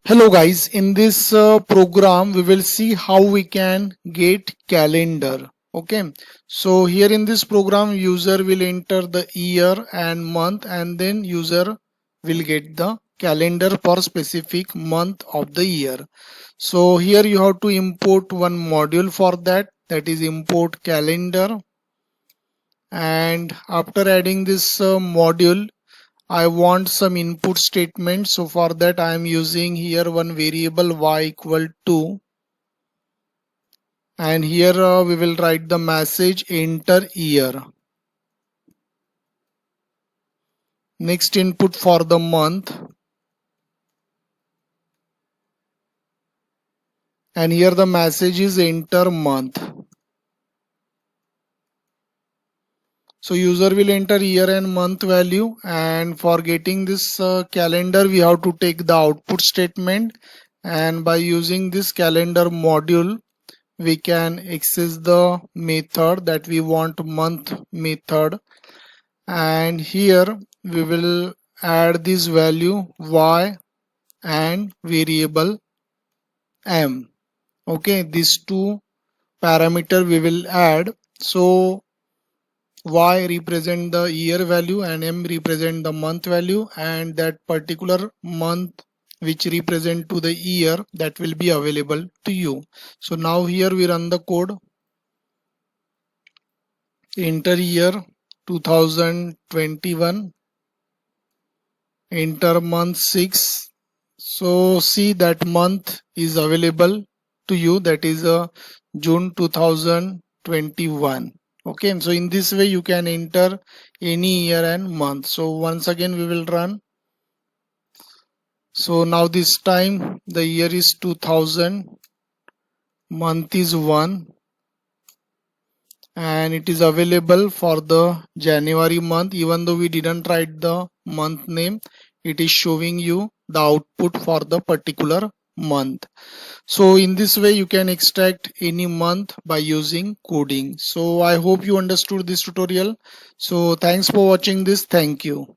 Hello guys, in this program we will see how we can get calendar. Okay, so here in this program user will enter the year and month, and then user will get the calendar for specific month of the year. So here you have to import one module for that is import calendar. And after adding this module, I want some input statement. So for that I am using here one variable y equal to, and here we will write the message enter year. Next input for the month, and here the message is enter month. So user will enter year and month value, and for getting this calendar we have to take the output statement, and by using this calendar module we can access the method that we want, month method, and here we will add this value y and variable m. Okay, these two parameter we will add. So y represent the year value and m represent the month value, and that particular month which represent to the year that will be available to you. So now here we run the code. Enter year 2021, enter month 6. So see that month is available to you, that is June 2021. Okay, so in this way you can enter any year and month. So once again we will run. So now this time the year is 2000, month is 1, and it is available for the January month. Even though we didn't write the month name, it is showing you the output for the particular month. So in this way you can extract any month by using coding. So I hope you understood this tutorial. So thanks for watching this. Thank you.